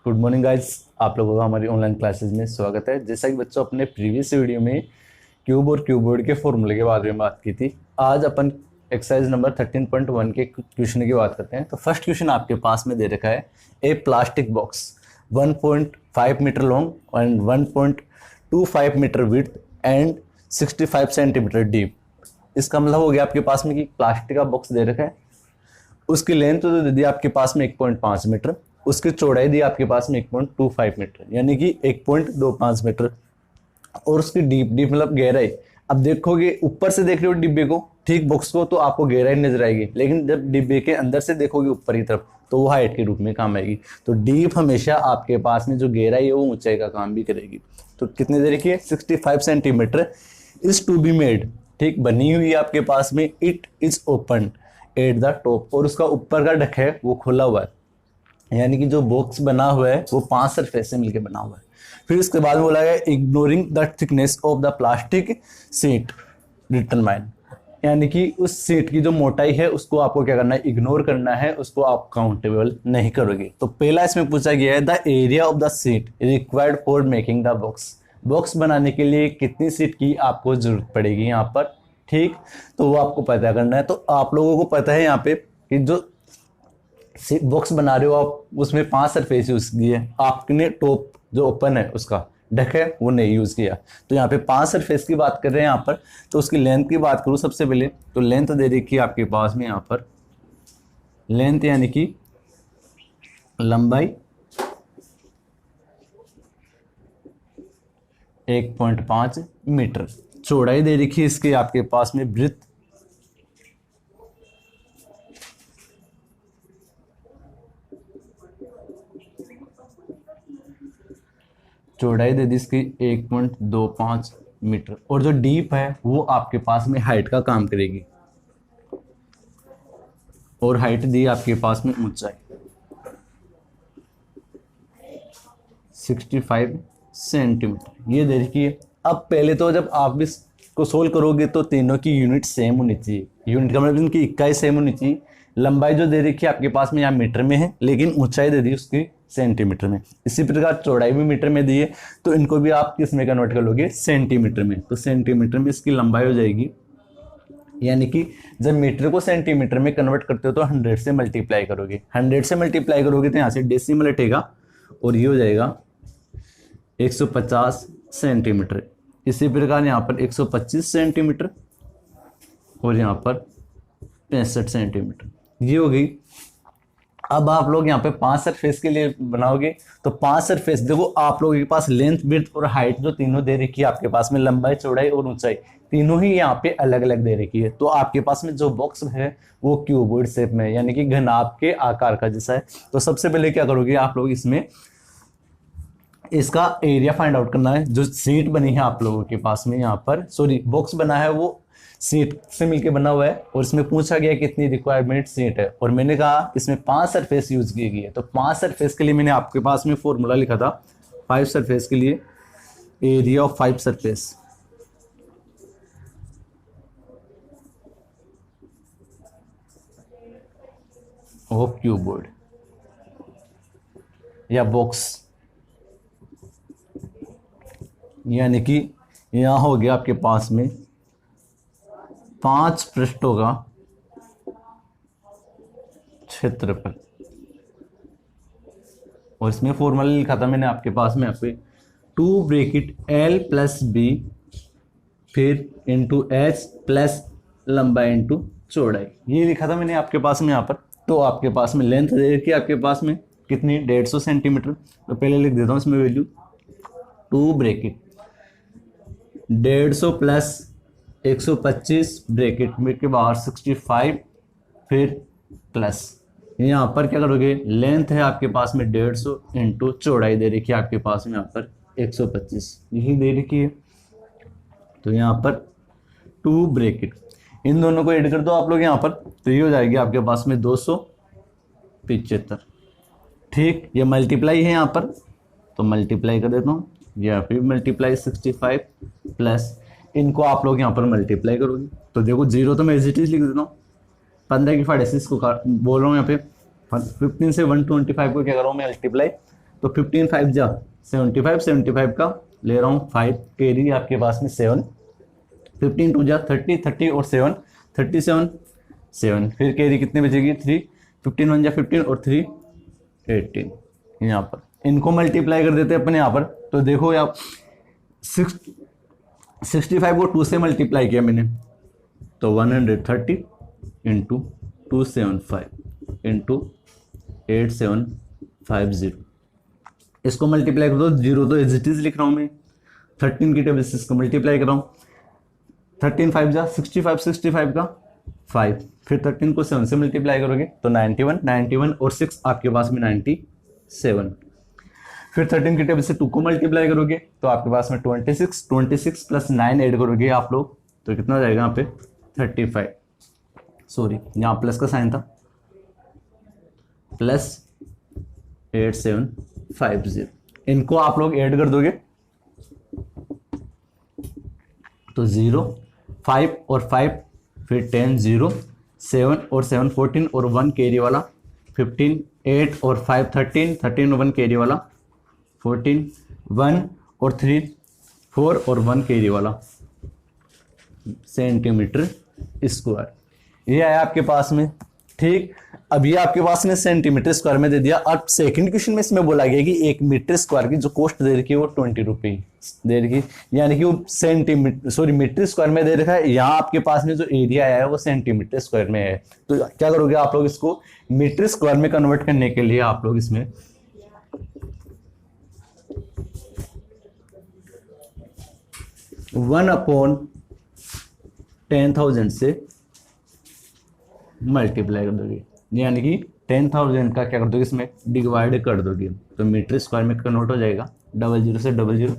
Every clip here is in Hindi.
Good morning guys. आप लोगों का हमारी ऑनलाइन क्लासेस में स्वागत है। जैसा कि बच्चों अपने प्रीवियस वीडियो में क्यूब और क्यूबॉइड के फॉर्मूले के बारे में बात की थी, आज अपन एक्सरसाइज नंबर 13.1 के क्वेश्चन की बात करते हैं। तो फर्स्ट क्वेश्चन आपके पास में दे रखा है, a plastic box 1.5 metre long and 1.25 metre width and 65 centimetre deep. इसका मतलब हो गया आपके पास में कि प्लास्टिक का बॉक्स दे रखा है, उसकी लेंथ तो दे दी आपके पास में 1.5 मीटर, उसकी चौड़ाई दी आपके पास में 1.25 मीटर यानी कि 1.25 मीटर, और उसकी डीप मतलब गहराई। अब देखोगे ऊपर से देख रहे हो डिब्बे को, ठीक बॉक्स को, तो आपको गहराई नजर आएगी, लेकिन जब डिब्बे के अंदर से देखोगे ऊपर की तरफ तो वो हाइट के रूप में काम आएगी। तो डीप हमेशा आपके पास में जो गहराई है वो ऊंचाई का काम भी करेगी। तो कितने दे रखी है, 65 centimetre is to be made, ठीक बनी हुई है आपके पास में। It is open at the top, और उसका ऊपर का ढक है वो खुला हुआ है, यानी कि जो बॉक्स बना हुआ है वो 5 सरफेस से मिलकर बना हुआ है। फिर उसके बाद में बोला गया ignoring the thickness of the plastic sheet determine, यानी कि उस सीट की जो मोटाई है उसको आपको क्या करना है, इग्नोर करना है, उसको आप काउंटेबल नहीं करोगे। तो पहला इसमें पूछा गया है the area of the seat required for making the box, box बनाने के लिए कितनी सीट की आपको जरूरत पड़ेगी यहाँ पर, ठीक, तो वो आपको पता करना है। तो आप लोगों को पता है यहाँ पे कि जो बॉक्स बना रहे हो आप, उसमें 5 सरफेस यूज किए, आपने टॉप जो ओपन है उसका ढक है वो नहीं यूज किया। तो यहाँ पे 5 सरफेस की बात कर रहे हैं यहाँ पर। तो उसकी लेंथ की बात करूँ सबसे पहले, तो लेंथ दे रखी है आपके पास में यहाँ पर, लेंथ यानी कि लंबाई 1.5 मीटर, चौड़ाई दे रखी है इसके आपके पास में ब्रेथ चौड़ाई दे दी इसकी 1.25 मीटर, और जो डीप है वो आपके पास में हाइट का काम करेगी, और हाइट दी आपके पास में ऊंचाई 65 सेंटीमीटर ये दे रखी है। अब पहले तो जब आप इसको सोल्व करोगे तो तीनों की यूनिट सेम होनी चाहिए, यूनिट का मतलब इनकी इकाई सेम होनी चाहिए। लंबाई जो दे रखी है आपके पास में यहाँ मीटर में है, लेकिन ऊंचाई दे दी उसकी सेंटीमीटर में। इसी प्रकार चौड़ाई भी मीटर में दी है, तो इनको भी आप किस में कन्वर्ट कर लोगे, सेंटीमीटर में। तो सेंटीमीटर में इसकी लंबाई हो जाएगी, यानी कि जब मीटर को सेंटीमीटर में कन्वर्ट करते हो तो 100 से मल्टीप्लाई करोगे, 100 से मल्टीप्लाई करोगे तो यहाँ से डेसिमल हटेगा और ये हो जाएगा 150 सेंटीमीटर। इसी प्रकार यहाँ पर 125 सेंटीमीटर और यहाँ पर 65 सेंटीमीटर ये हो गई। अब आप लोग यहाँ पे 5 सरफेस के लिए बनाओगे तो 5 सरफेस देखो, आप लोगों के पास लेंथ विड्थ और हाइट जो तीनों दे रखी है आपके पास में, लंबाई चौड़ाई और ऊंचाई तीनों ही यहाँ पे अलग अलग दे रखी है। तो आपके पास में जो बॉक्स है वो क्यूबॉइड शेप में, यानी कि घनाभ के आकार का जैसा है। तो सबसे पहले क्या करोगे आप लोग, इसमें इसका एरिया फाइंड आउट करना है। जो सीट बनी है आप लोगों के पास में यहाँ पर, सॉरी बॉक्स बना है वो सीट से मिलके बना हुआ है, और इसमें पूछा गया कितनी रिक्वायरमेंट सीट है, और मैंने कहा इसमें 5 सरफेस यूज की गई है। तो 5 सरफेस के लिए मैंने आपके पास में फॉर्मूला लिखा था, 5 सरफेस के लिए area of 5 surface of cuboid या बॉक्स, यानी कि यहां हो गया आपके पास में 5 पृष्ठों का क्षेत्रफल, और इसमें फॉर्मूला लिखा था मैंने आपके पास में यहाँ पे 2 ब्रैकेट L प्लस B फिर इंटू H प्लस लंबाई इंटू चौड़ाई, ये लिखा था मैंने आपके पास में यहाँ पर। तो आपके पास में लेंथ दे रखी है आपके पास में कितनी, 150 सेंटीमीटर। तो पहले लिख देता हूँ इसमें वैल्यू, 2 ब्रैकेट 150 प्लस 125 ब्रैकेट में के बाहर 65 फिर प्लस, यहाँ पर क्या करोगे, लेंथ है आपके पास में 150 इंटू चौड़ाई दे रखी है आपके पास में यहाँ पर 125 यही दे रखी है। तो यहाँ पर 2 ब्रैकेट, इन दोनों को ऐड कर दो आप लोग यहाँ पर, तो ये हो जाएगी आपके पास में 275, ठीक। ये मल्टीप्लाई है यहाँ पर, तो मल्टीप्लाई कर देता हूँ, या फिर मल्टीप्लाई 65 प्लस इनको आप लोग यहाँ पर मल्टीप्लाई करोगे तो देखो जीरो तो मैं एज इट इज लिख देता हूँ, 15 की 5 को बोल रहा हूँ यहाँ पे 15 से 125 को क्या कर रहा हूँ मैं मल्टीप्लाई, तो 15 5 जा 75, 75 का ले रहा हूँ 5, कैरी आपके पास में 7, 15 2 जा 30, 30 और 7 37, 7, फिर कैरी कितनी बचेगी 3, 15 1 जा 15 और 3 18। यहाँ पर इनको मल्टीप्लाई कर देते हैं अपन यहाँ पर, तो देखो यहाँ 65 को 2 से मल्टीप्लाई किया मैंने, तो 130 इंटू 275 इंटू 8750, इसको मल्टीप्लाई कर दो, जीरो तो एज इट इज लिख रहा हूँ मैं, 13 की टेबल से इसको मल्टीप्लाई कर रहा हूँ, 13 5 जा 65, 65 का 5, फिर 13 को 7 से मल्टीप्लाई करोगे तो 91, 91 और 6 आपके पास में 97, फिर 13 की टेबल से 2 को मल्टीप्लाई करोगे तो आपके पास में 26, 26 प्लस 9 ऐड करोगे आप लोग तो कितना हो जाएगा यहाँ पे 35, सॉरी यहाँ प्लस का साइन था, प्लस 8750, इनको आप लोग ऐड कर दोगे तो 0 5 और 5 फिर 10 0 7 और 7 14 और 1 कैरी वाला 15 8 और 5 13 13 और 1 कैरी वाला 14 1 और 3 4 और 1 कैरी वाला सेंटीमीटर स्क्वायर। ये आया आपके पास में, ठीक। अब ये आपके पास में सेंटीमीटर स्क्वायर में दे दिया। अब सेकंड क्वेश्चन में इसमें बोला गया कि 1 मीटर स्क्वायर की जो कॉस्ट दे रखी है वो 20 रुपीज दे रखी, यानी कि वो सेंटीमीटर सॉरी मीटर स्क्वायर में दे रखा है। यहाँ आपके पास में जो एरिया आया है वो सेंटीमीटर स्क्वायर में है, तो क्या करोगे आप लोग, इसको मीटर स्क्वायर में कन्वर्ट करने के लिए आप लोग इसमें 1/10,000 से मल्टीप्लाई कर दोगे, यानी कि 10,000 का क्या कर दोगे इसमें डिवाइड कर दोगे, तो मीटर स्क्वायर में कन्वर्ट हो जाएगा। 00 से 00,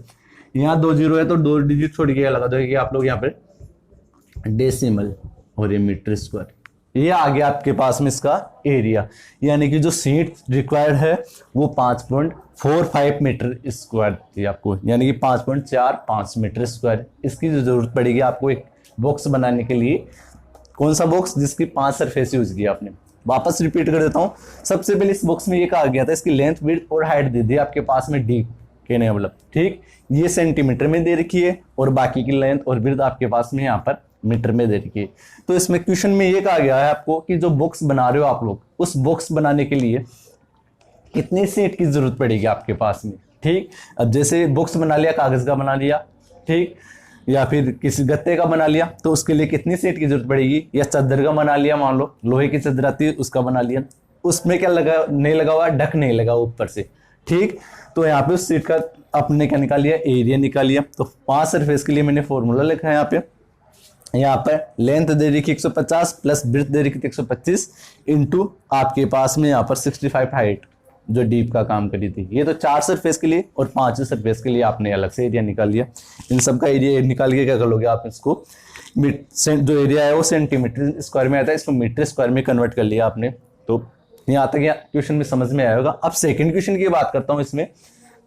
यहाँ 2 जीरो है तो 2 डिजिट छोड़ के लगा दोगे कि आप लोग यहाँ पे डेसिमल और ये मीटर स्क्वायर। ये आ गया आपके पास में इसका एरिया, यानी कि जो सीट रिक्वायर्ड है वो 5.45 मीटर स्क्वायर थी आपको, यानी कि 5.45 मीटर स्क्वायर। इसकी जो जरूरत पड़ेगी आपको एक बॉक्स बनाने के लिए, कौन सा बॉक्स, जिसकी 5 सरफेस यूज किया आपने। वापस रिपीट कर देता हूँ, सबसे पहले इस बॉक्स में ये कहा गया था इसकी लेंथ विड्थ और हाइट दे दी आपके पास में डी कहने का मतलब, ठीक। ये सेंटीमीटर में दे रखी है और बाकी की लेंथ और विड्थ आपके पास में यहाँ पर मीटर में दे रखी है। तो इसमें क्वेश्चन में ये कहा गया है आपको कि जो बॉक्स बना रहे हो आप लोग, उस बॉक्स बनाने के लिए कितनी सीट की जरूरत पड़ेगी आपके पास में, ठीक। अब जैसे बॉक्स बना लिया, कागज का बना लिया, ठीक, या फिर किसी गत्ते का बना लिया, तो उसके लिए कितनी सीट की जरूरत पड़ेगी, या चादर का बना लिया, मान लो लोहे की चादर आती है उसका बना लिया, उसमें क्या लगा नहीं लगा हुआ, ढक नहीं लगा ऊपर से, ठीक। तो यहाँ पे उस सीट का आपने क्या निकाल लिया, एरिया निकाल लिया। तो 5 सरफेस के लिए मैंने फॉर्मूला लिखा है यहाँ पर लेंथ दे रखी 150 प्लस ब्रेथ दे रखी 125 इंटू आपके पास में यहाँ पर 65 हाइट जो डीप का काम करी थी। ये तो 4 सरफेस के लिए, और 5 सरफेस के लिए आपने अलग से एरिया निकाल लिया। इन सब का एरिया निकाल के क्या कर लोगे आप, इसको जो एरिया है वो सेंटीमीटर स्क्वायर में आता है, इसको मीटर स्क्वायर में कन्वर्ट कर लिया आपने। तो यहाँ तक या क्वेश्चन में समझ में आया होगा। अब सेकंड क्वेश्चन की बात करता हूँ इसमें।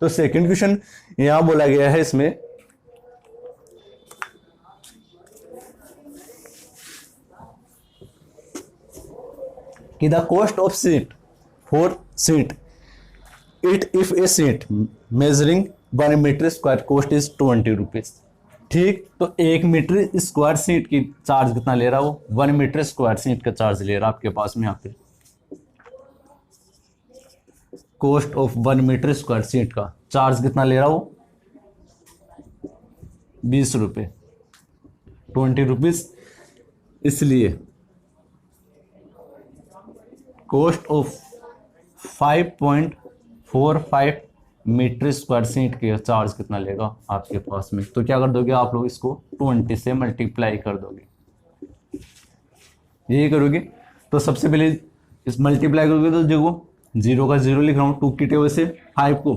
तो सेकंड क्वेश्चन यहाँ बोला गया है इसमें कि the cost of sheet for sheet it if a sheet measuring 1 metre square cost is 20 rupees, ठीक। तो 1 मीटर स्क्वायर सीट की चार्ज कितना ले रहा है वो, 1 मीटर स्क्वायर सीट का चार्ज ले रहा है आपके पास में यहाँ पे। Cost of 1 metre square sheet का चार्ज कितना ले रहा वो 20 रुपये, 20 रुपीज। इसलिए cost of 5.45 metre square seat के चार्ज कितना लेगा आपके पास में। तो क्या कर दोगे आप लोग, इसको 20 से मल्टीप्लाई कर दोगे, यही करोगे। तो सबसे पहले इस मल्टीप्लाई करोगे तो देखो 0 का 0 लिख रहा हूँ, 2 की टेबल से 5 को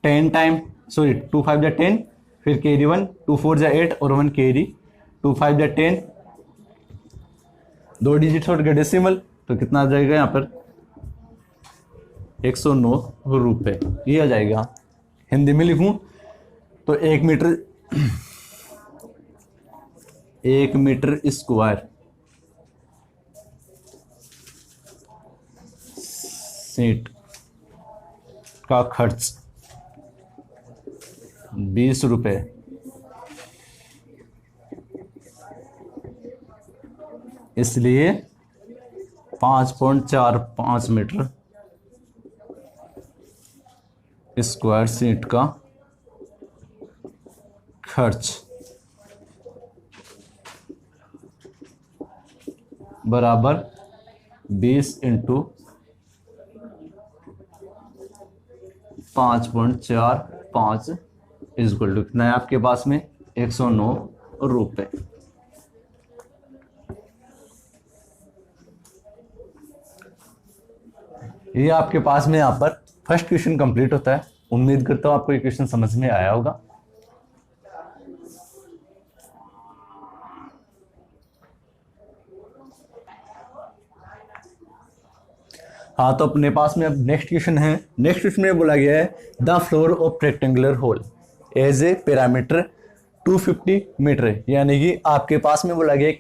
10 टाइम, सॉरी 2 5 जा 10, फिर कैरी 1, 2 4 जा 8 और 1 कैरी, 2 5 जा 10, 2 डिजिट छोड़ के डेसिमल, तो कितना आ जाएगा यहाँ पर 109 रुपये, ये आ जाएगा। हिंदी में लिखूं तो 1 मीटर स्क्वायर सीट का खर्च 20 रुपये, इसलिए 5.45 मीटर स्क्वायर फीट का खर्च बराबर 20 इंटू 5.45 इक्वल टू कितना है आपके पास में 109 रुपये। ये आपके पास में यहाँ पर फर्स्ट क्वेश्चन कंप्लीट होता है। उम्मीद करता हूँ आपको ये क्वेश्चन समझ में आया होगा। हाँ, तो अपने पास में अब नेक्स्ट क्वेश्चन है। नेक्स्ट क्वेश्चन में बोला गया है the floor of rectangular hall as a perimeter 250 metre, यानी कि आपके पास में बोला गया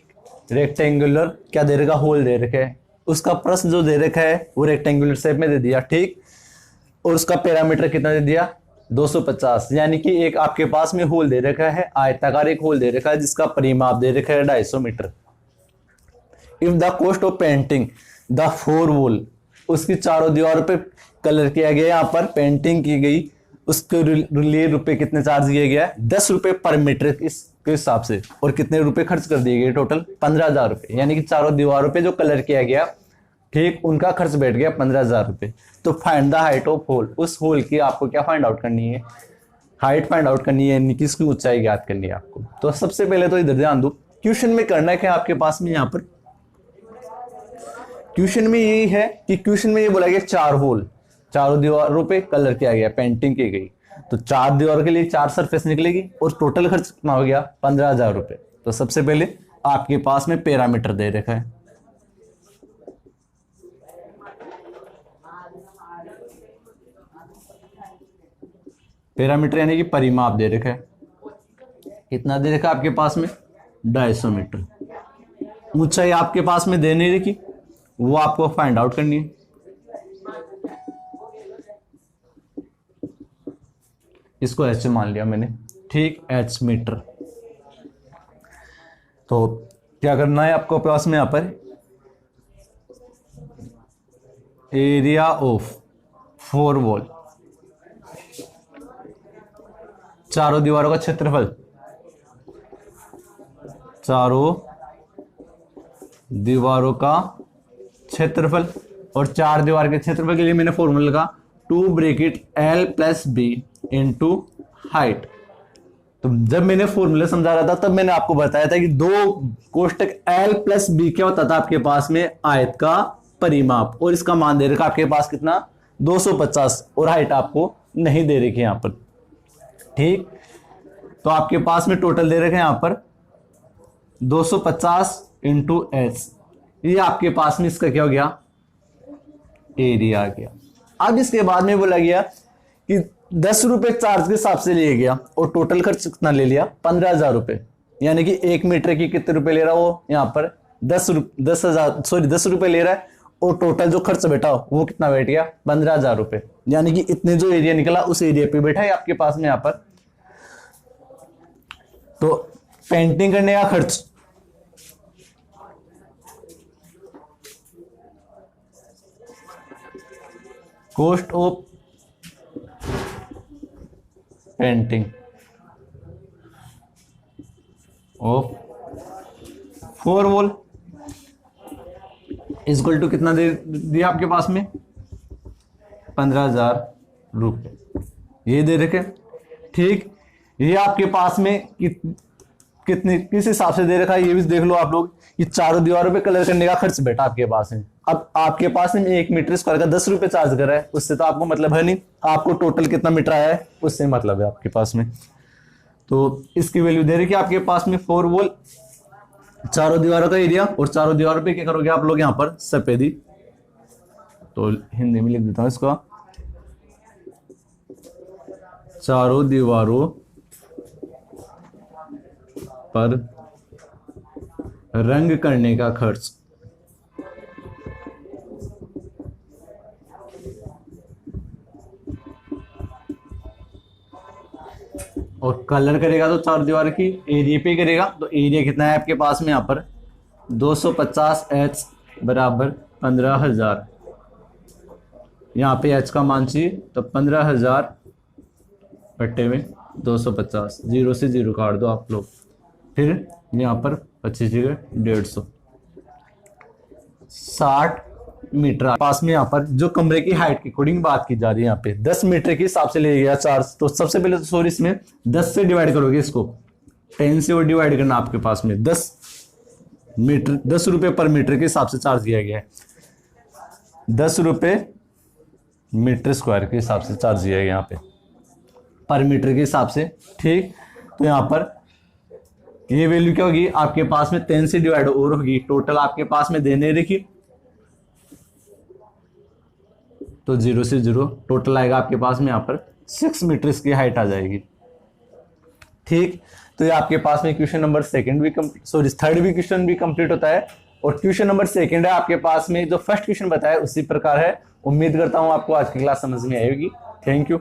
रेक्टेंगुलर क्या दे रखा, होल दे रखा है, उसका प्रश्न जो दे रखा है वो रेक्टेंगुलर शेप में दे दिया, ठीक, और उसका पैरामीटर कितना दे दिया 250, यानी कि एक आपके पास में होल दे रखा है, आयताकार एक होल दे रखा है जिसका परिमाप दे रखा है 250 metre. If the cost of painting the four wall, उसकी चारों दीवारों पे कलर किया गया, यहाँ पर पेंटिंग की गई, उसके लिए रुपए कितने चार्ज किया गया, 10 रुपए पर मीटर इसके हिसाब से, और कितने रुपए खर्च कर दिए गए, टोटल 15,000 रुपए, यानी कि चारों दीवारों पे जो कलर किया गया, ठीक, उनका खर्च बैठ गया 15,000 रुपए। तो find the height of hall, उस होल की आपको क्या फाइंड आउट करनी है, हाइट फाइंड आउट करनी है, यानी कि इसकी ऊंचाई ज्ञात करनी है आपको। तो सबसे पहले तो इधर ध्यान दो, क्वेश्चन में करना है क्या आपके पास में, यहाँ पर क्वेश्चन में यही है कि क्वेश्चन में ये बोला गया 4 होल, चारों दीवारों पे कलर किया गया, पेंटिंग की गई, तो 4 दीवारों के लिए 4 सरफेस निकलेगी और टोटल खर्च कितना हो गया 15,000 रुपए। तो सबसे पहले आपके पास में पैरामीटर दे रखा है, पैरामीटर यानी कि परिमाप दे रखा है, कितना दे रखा है आपके पास में 250 मीटर। ऊंचाई आपके पास में दे नहीं रखी, वो आपको फाइंड आउट करनी है। इसको एच मान लिया मैंने, ठीक, एच मीटर। तो क्या करना है आपको पास में, यहां पर एरिया ऑफ 4 वॉल, चारों दीवारों का क्षेत्रफल, चारों दीवारों का क्षेत्रफल, और 4 दीवार के क्षेत्रफल के लिए मैंने फॉर्मूला लगा 2 bracket L plus B into height. तो जब मैंने फॉर्मूला समझा रहा था तब मैंने आपको बताया था कि 2 कोष्टक L प्लस बी क्या होता था आपके पास में आयत का परिमाप, और इसका मान दे रखा आपके पास कितना 250, और हाइट आपको नहीं दे रखी यहां पर, ठीक। तो आपके पास में टोटल दे रखे यहां पर 250 इंटू एच, ये आपके पास में इसका क्या हो गया एरिया आ गया। अब इसके बाद में बोला गया कि 10 रुपए चार्ज के हिसाब से लिया गया और टोटल खर्च कितना ले लिया 15,000 रुपए, यानी कि 1 मीटर की कितने रुपए ले रहा वो यहाँ पर 10 रुपए ले रहा है, और टोटल जो खर्च बैठा वो कितना बैठ गया 15,000 रुपए, यानी कि इतने जो एरिया निकला उस एरिया पे बैठा है आपके पास में यहाँ पर। तो पेंटिंग करने का खर्च, cost of painting of 4 wall equal to कितना दे दिया आपके पास में 15,000 रुपए, ये दे रखे, ठीक। ये आपके पास में कितने किस हिसाब से दे रखा है ये भी देख लो आप लोग। ये चारों दीवारों पे कलर करने का खर्च बैठा आपके पास है। अब आपके पास में 1 मीटर स्क्वायर का 10 रुपए चार्ज कर रहा है, उससे तो आपको मतलब है नहीं, आपको टोटल कितना मीटर आया है उससे मतलब है आपके पास में। तो इसकी वैल्यू दे रही है आपके पास में 4 वॉल, चारों दीवारों का एरिया, और चारों दीवारों पे क्या करोगे आप लोग यहाँ पर सफेदी, तो हिंदी में लिख देता हूं इसका, चारों दीवारों पर रंग करने का खर्च और कलर करेगा तो चार दीवार की, एरिया पे करेगा तो एरिया कितना है आपके पास में यहाँ पर 250 एच बराबर 15,000। यहाँ पे एच का मान चाहिए तो 15,000 बट्टे में 250, जीरो से जीरो काट दो आप लोग। फिर यहाँ पर 25 जगह 150, 60 मीटर पास में। यहाँ पर जो कमरे की हाइट की अकॉर्डिंग बात की जा रही है, यहाँ पे 10 मीटर के हिसाब से ले गया चार्ज। तो सबसे पहले तो सॉरी इसमें 10 से डिवाइड करोगे इसको, 10 से वो डिवाइड करना आपके पास में 10 मीटर, 10 रुपये पर मीटर के हिसाब से चार्ज दिया गया है, 10 रुपये मीटर स्क्वायर के हिसाब से चार्ज दिया गया यहाँ पे पर मीटर के हिसाब से। ठीक, तो यहाँ पर ये वैल्यू क्या होगी आपके पास में 10 से डिवाइड और होगी, टोटल आपके पास में देने रखी तो जीरो से जीरो टोटल आएगा आपके पास में यहाँ पर 6 मीटर की हाइट आ जाएगी। ठीक, तो ये आपके पास में क्वेश्चन नंबर थर्ड भी क्वेश्चन भी कंप्लीट होता है। और क्वेश्चन नंबर सेकंड है आपके पास में, जो फर्स्ट क्वेश्चन बताया उसी प्रकार है। उम्मीद करता हूं आपको आज की क्लास समझ में आएगी। Thank you.